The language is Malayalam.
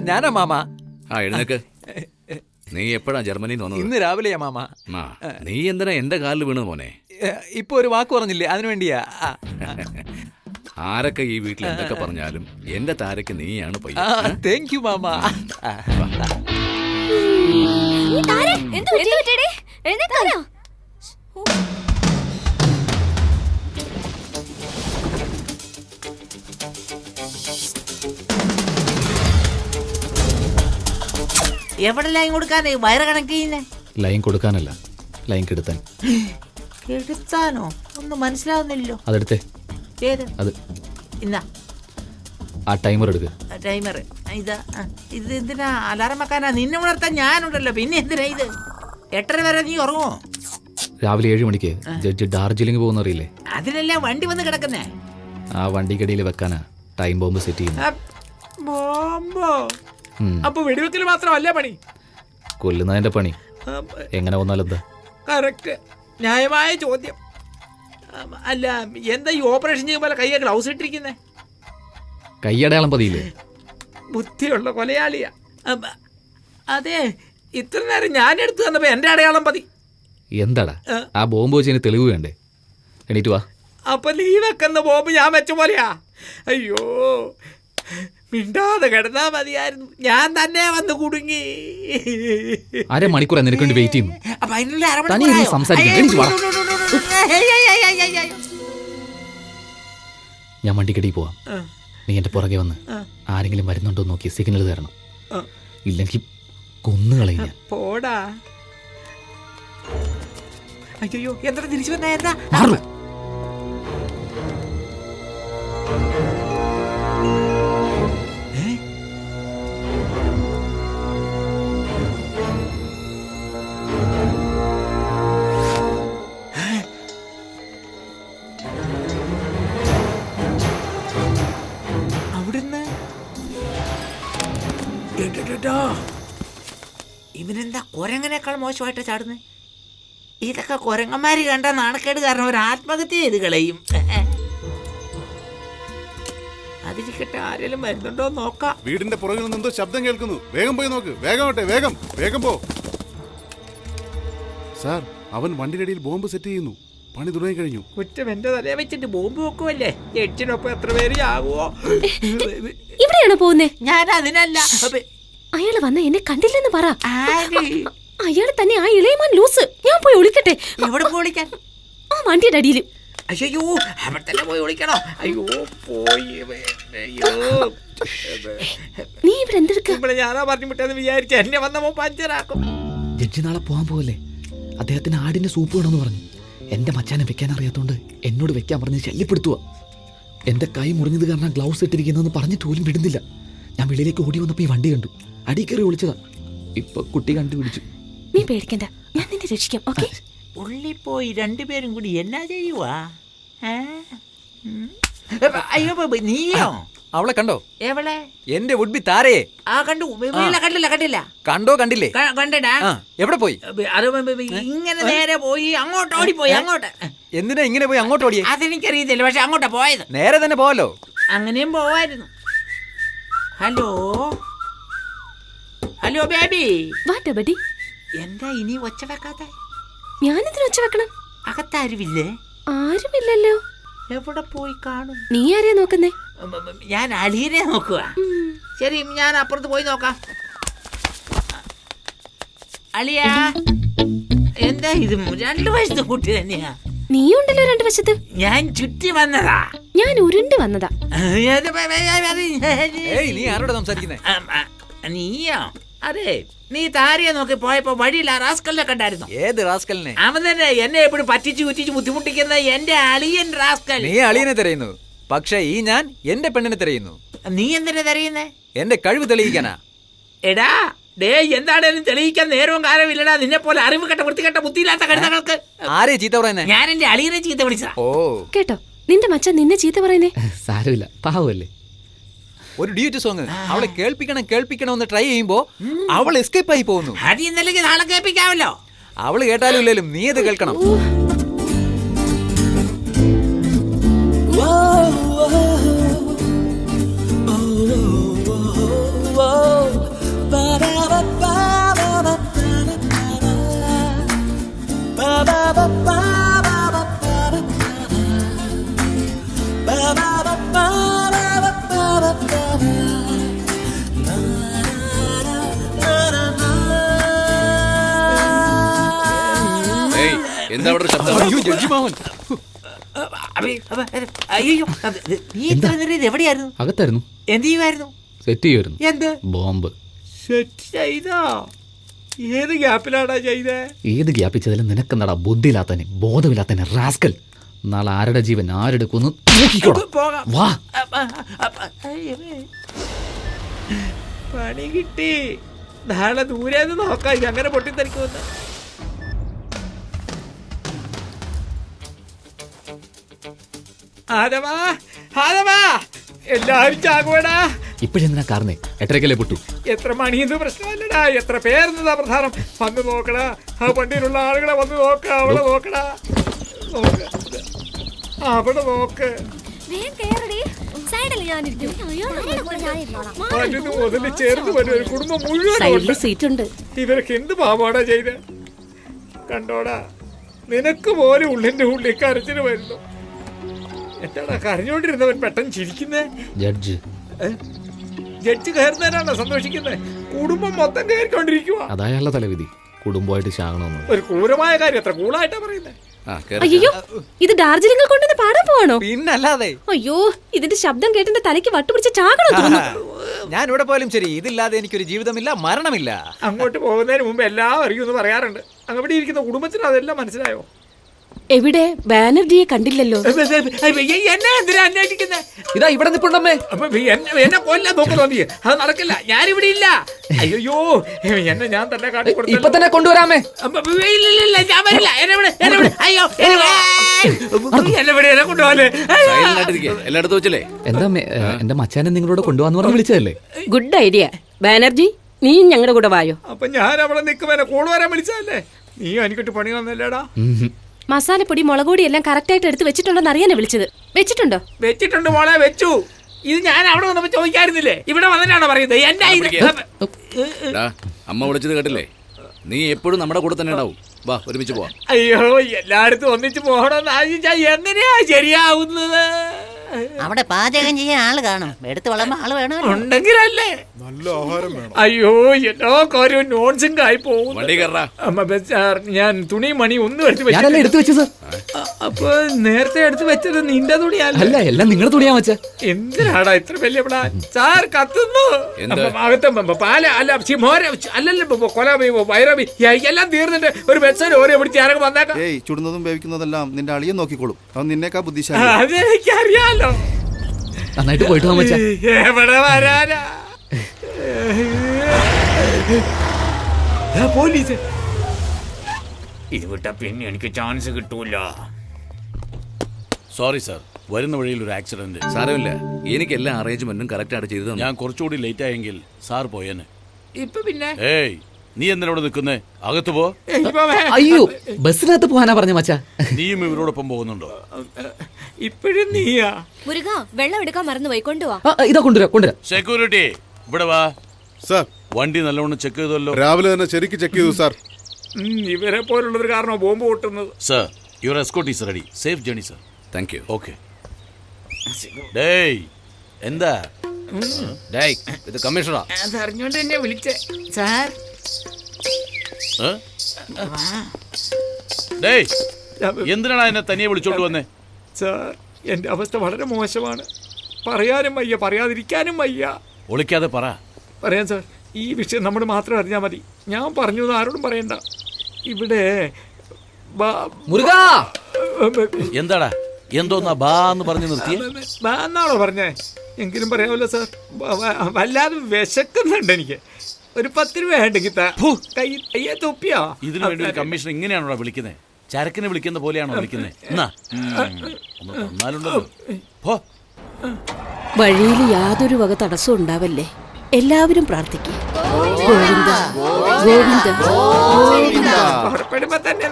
ഞാനാ മാമ. എഴുന്നേക്ക്. നീ എപ്പോഴാ ജർമ്മനിന്ന് വന്നത്? ഇന്ന് രാവിലെയാ മാമ. നീ എന്തിനാ എന്റെ കാലിൽ വീണത് മോനെ? ഇപ്പൊ ഒരു വാക്ക് പറഞ്ഞില്ലേ, അതിനു വേണ്ടിയാ. ആരൊക്കെ ഈ വീട്ടിൽ എന്തൊക്കെ പറഞ്ഞാലും എന്റെ താരക്ക് നീയാണ് പയ്യ. താങ്ക് യു മാമ. എവിടെ ലൈൻ കൊടുക്കാനേ? വയറ് കണക്ട് ചെയ്യുന്നേ? ലൈൻ കൊടുക്കാനല്ല, ലൈൻ കെടുത്താൻ. കെടുത്താനോ? ഒന്നും മനസ്സിലാവുന്നില്ലല്ലോ. അതെടുത്തേ. ഏത്? അത് ഇന്നാ ആ ടൈമർ എടുക്കുക. ടൈമർ ഇതാ. ഇത് എന്തിനാ? അലാറം വെക്കാനാ? നിന്നെ ഉണർത്താൻ ഞാനുണ്ടല്ലോ. പിന്നെ എന്തിനാ ഇത്? 8:30 വരെ നീ ഉറങ്ങുമോ? രാവിലെ 7 മണിക്ക് ജഡ്ജ് ഡാർജിലിംഗ് പോകുന്നറിയില്ലേ? അതിനല്ലേ വണ്ടി വന്ന് കിടക്കുന്നേ. ആ വണ്ടിക്കടിയിൽ വെക്കാനാ ടൈം ബോംബ് സെറ്റ് ചെയ്യുന്നത്. ബോംബോ? അപ്പൊ വെടിവെക്കൽ മാത്രമല്ലേ പണി? കൊല്ലുന്നതിന്റെ പണി. എങ്ങനെ വന്നാലെന്താ? കറക്റ്റ്, ന്യായമായ ചോദ്യം. അല്ല, എന്താ ഈ ഓപ്പറേഷൻ ചെയ്യുമ്പോൾ കയ്യെ ഗ്ലൗസ് ഇട്ടിരിക്കുന്നേ? കയ്യടയാളം പതിയില്ലേ? ബുദ്ധിയുള്ള കൊലയാളിയാ. അതെ, ഇത്ര നേരം ഞാൻ എടുത്തു തന്നപ്പോ എന്റെ അടയാളം പതി. എന്താടാ ആ ബോംബ് വെച്ചതിന് തെളിവ് വേണ്ടേ? എണീറ്റ് വാ. അപ്പൊ നീ വെക്കുന്ന ബോംബ് ഞാൻ വെച്ച പോലെയാ? അയ്യോ, മിണ്ടാതെ കിടന്നാ മതിയായിരുന്നു. ഞാൻ തന്നെ വന്ന് കുടുങ്ങി. അരമണിക്കൂർ നിനക്ക് വേണ്ടി വെയിറ്റ് ചെയ്യുന്നു. ഞാൻ വണ്ടിക്കടി പോവാം. നീ എന്റെ പുറകെ വന്ന് ആരെങ്കിലും വരുന്നുണ്ടോ നോക്കി സിഗ്നൽ തരണം. ഇല്ലെങ്കിൽ കൊന്നുകളയും. പോടാ. അയ്യോ, എന്താ തിരിച്ചു വന്നാ? എന്താ ഇവനെന്താ കുരങ്ങനേക്കാൾ മോശമായിട്ട് ചാടുന്നത്? ഇതൊക്കെ കുരങ്ങന്മാര് കണ്ട നാണക്കേട് കാരണം ഒരു ആത്മഹത്യ ചെയ്ത് കളയും. അതിരിക്കട്ടെ, ആരെങ്കിലും വരുന്നുണ്ടോ നോക്കാം. വീടിന്റെ പുറകിൽ നിന്നെന്തോ ശബ്ദം കേൾക്കുന്നു. വേഗം പോയി നോക്ക്. വേഗം വേഗം വേഗം പോ. സാർ, അവൻ വണ്ടിയിലടിയിൽ ബോംബ് സെറ്റ് ചെയ്യുന്നു. പണി തുടങ്ങി കഴിഞ്ഞു. കുറ്റം എന്റെ തലയെ വെച്ചിട്ട് ബോംബ് വെക്കുമല്ലേ? ജഡ്ജിനൊപ്പം എത്ര പേര് ആകുമോ? ഇവിടെയാണോ പോകുന്നേ? ഞാൻ അതിനല്ല. അയാള് വന്ന എന്നെ കണ്ടില്ലെന്ന് പറ. അയാള് തന്നെ ആ ഇളയമാൻ ലൂസ്. ഞാൻ പോയി ഒളിക്കട്ടെ. എവിടെ പോളിക്കാൻ? ആ വണ്ടിയുടെ അടിയിൽ. അയ്യോ, അവിടെ തന്നെ പോയി ഒളിക്കണോ? അയ്യോ, പോയി. നീ ഇവിടെ എന്തെടുക്ക? ഇവിടെ ഞാനാ പറഞ്ഞു വിട്ടെന്ന് വിചാരിച്ച എന്നെ വന്നപ്പോ പഞ്ചറാക്കും. ജഡ്ജി നാളെ പോകാൻ പോവല്ലേ? അദ്ദേഹത്തിന് ആടിന്റെ സൂപ്പ് വേണമെന്ന് പറഞ്ഞു. എന്റെ മച്ചാനെ വെക്കാൻ അറിയാത്തോണ്ട് എന്നോട് വെക്കാൻ പറഞ്ഞ് ശല്യപ്പെടുത്തുക. എന്റെ കൈ മുറിഞ്ഞത് കാരണം ഗ്ലൗസ് ഇട്ടിരിക്കുന്നതെന്ന് പറഞ്ഞിട്ട് പോലും വിടുന്നില്ല. ഞാൻ വെളിയിലേക്ക് ഓടി വന്നപ്പോ ഈ വണ്ടി കണ്ടു. അടി കയറി വിളിച്ചതാ. ഇപ്പൊ കുട്ടി കണ്ടുപിടിച്ചു. നീ പേടിക്കണ്ട, ഞാൻ നിന്നെ രക്ഷിക്കാം. ഓക്കെ? ഉള്ളിൽ പോയി രണ്ടുപേരും കൂടി എന്നാ ചെയ്യുവാ? അയ്യോ, നീയോ? അവളെ കണ്ടോ? എവളെ? എന്റെ വുഡ് ബി താരയെ. ആ, കണ്ടു. കണ്ടില്ല. കണ്ടോ? കണ്ടില്ലേ? കണ്ടടാ. എവിടെ പോയി? അത് ഇങ്ങനെ നേരെ പോയി അങ്ങോട്ട് ഓടിപ്പോയി. അങ്ങോട്ട് എന്തിനാ ഇങ്ങനെ പോയി അങ്ങോട്ട് ഓടിയേ? അതെനിക്കറിയത്തില്ല, പക്ഷെ അങ്ങോട്ടാ പോയത്. നേരെ തന്നെ പോവല്ലോ. അങ്ങനെയും പോവായിരുന്നു. Hello baby. What buddy? എന്താ ഇനി ഒച്ച വെക്കാത്ത? ഞാനെന്തിനാ ഒച്ച വെക്കണം? അകത്താരുമില്ലേ? ആരുമില്ലല്ലോ. എവിടെ പോയി കാണും? നീ ആരെയാ നോക്കുന്നേ? ഞാൻ അളിയനെ നോക്കുക. ശരി, ഞാൻ അപ്പുറത്ത് പോയി നോക്കാം. അളിയാ, എന്താ ഇത്? 2 വയസ്സത്തെ കുട്ടി തന്നെയാ. നീയുണ്ടല്ലോ 2 വശത്ത്. ഞാൻ ചുറ്റി വന്നതാ. ഞാൻ ഉരുണ്ട് വന്നതാ. നീ ആരോടാ സംസാരിക്കുന്നേ? നീയോ? അതെ, നീ താരയെ നോക്കി പോയപ്പോ വഴിയിൽ ആ റാസ്കലിനെ കണ്ടായിരുന്നു. ഏത് റാസ്കലിനെ? അവൻ തന്നെ എന്നെ എപ്പോഴും പറ്റിച്ചു ബുദ്ധിമുട്ടിക്കുന്ന എന്റെ അളിയൻ റാസ്കൽ. നീ അളിയനെ തിരയുന്നു, പക്ഷെ ഈ ഞാൻ എന്റെ പെണ്ണിനെ തിരയുന്നു. നീ എന്തിനാ തിരയുന്നേ? എന്റെ കഴിവ് തെളിയിക്കാനാ. എടാ, എന്താണേലും തെളിയിക്കാൻ നേരവും കാലമില്ലടാ. നിന്നെ പോലെ അറിവ് കെട്ട വൃത്തികെട്ട ബുദ്ധിയില്ലാത്ത കഴുതകൾക്ക്. ആരെ ചീത്ത പറയുന്നേ? ഞാൻ എന്റെ അളിയനെ ചീത്ത വിളിച്ചതാ. ഓ, കേട്ടോ നിന്റെ മച്ചാൻ നിന്നെ ചീത്ത പറയുന്നേ? സാരമില്ല, പാവല്ലേ. ഒരു ഡ്യൂറ്റ് സോങ് അവളെ കേൾപ്പിക്കണമെന്ന് ട്രൈ ചെയ്യുമ്പോ അവൾ എസ്കേപ്പ് ആയി പോകുന്നു. അത് ഇന്നലെ നാളെ കേൾപ്പിക്കാമല്ലോ. അവള് കേട്ടാലും ഇല്ലേലും നീ അത് കേൾക്കണം. എന്താ അവിടെ ഒരു ശബ്ദം? അയ്യോ ജഡ്ജി മാമൻ, അയ്യോ നീ ഇത്ര നേരം ഇത് എവിടെയായിരുന്നു? അകത്തായിരുന്നു, എന്ത് ചെയ്യുമായിരുന്നു? സെറ്റ് ചെയ്യുമായിരുന്നു. എന്ത് ബോംബ്. സെറ്റ് ചെയ്തോ? ഏത് ഗ്യാപ്പിലാടാ ചെയ്തേ? ഏത് ഗ്യാപ്പിച്ചതിലും നിനക്കെന്താടാ ബുദ്ധിയില്ലാത്തന്നെ, ബോധമില്ലാത്തന്നെ, റാസ്കൽ. നാളെ ആരുടെ ജീവൻ ആരെടുക്കുമെന്ന് നോക്കിക്കോളാം. പോകാം. വാ. പണി കിട്ടി. നാളെ ദൂരേന്ന് നോക്കാം ഇത് അങ്ങനെ പൊട്ടിത്തെറിക്കുമെന്ന്. ആദവാ, ആദവാ, എല്ലാരും ചാകുവടാ. ഇപ്പഴെന്തിനാ കാരണേ? 8:30 പൊട്ടു. എത്ര മണിയെന്ന് പ്രശ്നമല്ലടാ, എത്ര പേരെന്നതാ പ്രധാനം. വന്ന് നോക്കടാ, ആ വണ്ടിയിലുള്ള ആളുകളെ വന്ന് നോക്ക, അവിടെ നോക്കടാ, നോക്ക്, അവിടെ നോക്ക്. പല്ലിന് മുതല് ചേർന്ന് വരും ഒരു കുടുംബം മുഴുവൻ സീറ്റ് ഉണ്ട്. ഇവരൊക്കെ എന്ത് പാവാടാ ചെയ്ത് കണ്ടോടാ. നിനക്ക് പോലും ഉള്ളിന്റെ ഉള്ളിൽ കരച്ചിന് വരുന്നു. എന്താടാ കരഞ്ഞോണ്ടിരുന്നവൻ പെട്ടെന്ന് ചിരിക്കുന്നേ? Judge judge കയറുന്നതിനാണോ സന്തോഷിക്കുന്നത്? കുടുംബം മൊത്തം കയറിക്കൊണ്ടിരിക്കുക. അതായുള്ള തലവിധി, കുടുംബമായിട്ട് ചാകണമെന്ന്. ഒരു ക്രൂരമായ കാര്യം എത്ര കൂളായിട്ടാ പറയുന്നത്. അയ്യോ, ഇത് ഡാർജിലിംഗിൽ കൊണ്ടുവന്ന് പാടാൻ പോവാണോ? പിന്നല്ലാതെ. അയ്യോ, ഇതിന്റെ ശബ്ദം കേട്ടെന്റെ തലയ്ക്ക് വട്ടുപിടിച്ച് ചാകണോ തോന്നുന്നു. ഞാൻ ഇവിടെ പോലും ശരി, ഇതില്ലാതെ എനിക്കൊരു ജീവിതമില്ല, മരണമില്ല. അങ്ങോട്ട് പോകുന്നതിന് മുമ്പ് എല്ലാം അറിയുമെന്ന് പറയാറുണ്ട്. അങ്ങോട്ട് ഇരിക്കുന്ന കുടുംബത്തിന് അതെല്ലാം മനസ്സിലായോ? എവിടെ? ബാനർജിയെ കണ്ടില്ലല്ലോ. എന്നെ എന്തിനാ അന്വേഷിക്കുന്നത്? ഇതാ ഇവിടെ നിൽപ്പുണ്ടമ്മേ. എന്നെ കൊല്ലാൻ നോക്ക് തോന്നി. അത് നടക്കില്ല, ഞാനിവിടെ ഇല്ല. അയ്യോ, എന്നെ ഞാൻ തന്നെ കാട്ടിക്കൊടുത്തു. ഇപ്പൊ തന്നെ കൊണ്ടുവരാമേ. ഞാൻ വരില്ല. എന്നെ കൊണ്ടുപോകാൻ എല്ലായിടത്തും വെച്ചല്ലേ? എന്താ എന്റെ മച്ചാനെ നിങ്ങളോട് കൊണ്ടുപോകാന്ന് പറഞ്ഞ് വിളിച്ചതല്ലേ? Good idea. ബാനർജി, നീ ഞങ്ങളുടെ കൂടെ വായോ. അപ്പൊ ഞാൻ അവിടെ നിൽക്കുമ്പോ കൂടെ വരാൻ വിളിച്ചതല്ലേ? നീ എനിക്കിട്ട് പണി വന്നല്ലേടാ. മസാലപ്പൊടി മുളകുപൊടി എല്ലാം കറക്റ്റ് ആയിട്ട് എടുത്ത് വെച്ചിട്ടുണ്ടോന്ന് അറിയാനാ വിളിച്ചത്. വെച്ചിട്ടുണ്ടോ? വെച്ചിട്ടുണ്ട് മോളെ, വെച്ചു. ഇത് ഞാൻ അവിടെ വന്നപ്പോ ചോദിക്കായിരുന്നില്ലേ? ഇവിടെ വന്നിട്ടാണോ പറയുന്നത്? അമ്മ വിളിച്ചത് കേട്ടില്ലേ? നീ എപ്പോഴും നമ്മുടെ കൂടെ തന്നെ ഉണ്ടാവും. വാ, ഒരുമിച്ച് പോവാം. അയ്യോ, എല്ലായിടത്തും ഒന്നിച്ച് പോകണമെന്ന് ആലോചിച്ചാ എങ്ങനെയാ ശരിയാവുന്നത്? അവിടെ പാചകം ചെയ്യാൻ ആള് കാണും, എടുത്ത് വളർന്ന ആള് വേണമല്ലോ. ഉണ്ടെങ്കിലല്ലേ. നല്ല ആഹാരം വേണം. അയ്യോ, എല്ലാ കാര്യവും നോൺസിംഗ് ആയി പോകും. വണ്ടി കയറാ. ഞാൻ തുണി മണി ഒന്നും ഞാനല്ലേ എടുത്തു വെച്ചു സാർ. അപ്പൊ നേരത്തെ എടുത്ത് വെച്ചത് നിന്റെ തുണിയല്ല? അല്ല, എല്ലാം നിങ്ങളുടെ തുണിയാ വെച്ച. എന്തിനാടാ ഇത്ര വലിയ പ്ലാൻ? സാർ കത്തുന്നു. അകത്ത് പാല അല്ല, അല്ലല്ലോ കൊല വൈറബി എല്ലാം തീർന്നിട്ട് ഒരു ബസ്സോ ഓരോ പിടിച്ച് ആരൊക്കെ വന്നേക്കാം. ഏയ്, ചുടുന്നതും വേവിക്കുന്നതെല്ലാം നിന്റെ അളിയൻ നോക്കിക്കോളും. അവൻ നിന്നേക്കാ ബുദ്ധിശാലി. അതെനിക്കറിയാലോ. നന്നായിട്ട് പോയിട്ട് പോകാൻ വെച്ചാ. എവിടെ വരാനാ? പോലീസ് ഇത് വിട്ടാ പിന്നെ എനിക്ക് ചാൻസ് കിട്ടൂല. സോറി സാർ, വരുന്ന വഴിയിൽ ഒരു ആക്സിഡന്റ്. സാരമില്ല, എനിക്ക് എല്ലാ അറേഞ്ച്മെന്റും കറക്റ്റ് ആയിട്ട് ചെയ്തു. ഞാൻ കുറച്ചുകൂടി ലേറ്റ് ആയെങ്കിൽ സാർ പോയേനെ. ഇപ്പൊ പിന്നെ ഏയ്, നീ എന്തിനോട് നിൽക്കുന്നേ? അകത്ത് പോ. അയ്യോ, ബസ്സിനകത്ത് പോകാനാ പറഞ്ഞ മച്ചാ. നീയും ഇവരോടൊപ്പം പോകുന്നുണ്ടോ? ഇപ്പഴും നീയാ? മുരുക, വെള്ളം എടുക്കാൻ മറന്നു പോയി, കൊണ്ടുവാ. ഇതാ കൊണ്ടുവരാം. സെക്യൂരിറ്റി, ഇവിടെ വാ. സാർ, വണ്ടി നല്ലവണ്ണം ചെക്ക് ചെയ്തല്ലോ? രാവിലെ തന്നെ ശരിക്ക് ചെക്ക് ചെയ്തു സാർ. ഇവരെ പോലുള്ളൊരു കാരണം ബോംബ് പൊട്ടുന്നത്. Sir, your escort is ready. Safe journey sir. Thank you. Okay. ഡേയ്, എന്താ? ഡേയ്, ഇത് കമ്മീഷണറാ. അതറിഞ്ഞോണ്ട് എന്നെ വിളിച്ചേ സാർ. ഡേയ്, എന്തിനാണ് എന്നെ തനിയെ വിളിച്ചോണ്ട് വന്നേ? സാർ, എന്റെ അവസ്ഥ വളരെ മോശമാണ്. പറയാനും വയ്യ, പറയാതിരിക്കാനും വയ്യ. ഒളിക്കാതെ പറ. പറയാം സാർ, ഈ വിഷയം നമ്മൾ മാത്രം അറിഞ്ഞാൽ മതി. ഞാൻ പറഞ്ഞു ആരോടും പറയണ്ട. ഇവിടെ മുരുകാ, എന്താടാ, എന്തോന്നാ ബാ എന്ന് പറഞ്ഞു നിർത്തിയേ? എന്നാണോ പറഞ്ഞേ? എങ്കിലും പറയാമല്ലോ സാർ. വല്ലാതെ വിശക്കുന്നുണ്ട് എനിക്ക്. ഒരു 10 രൂപ ഉണ്ടെങ്കിൽ കയ്യെ തൊപ്പിയോ? ഇതിനു വേണ്ടി ഒരു കമ്മീഷൻ ഇങ്ങനെയാണോ വിളിക്കുന്നത്? ചരക്കിനെ വിളിക്കുന്ന പോലെയാണോ വിളിക്കുന്നത്? എന്നാ ഒന്ന് തന്നാലുണ്ടല്ലോ. പോ. വഴിയിൽ യാതൊരു വക തടസ്സവും ഉണ്ടാവല്ലേ. എല്ലാവരും പ്രാർത്ഥിക്കും. ഗോവിന്ദ ഗോവിന്ദ ഗോവിന്ദ. പുറപ്പെടുമ്പോ തന്നെ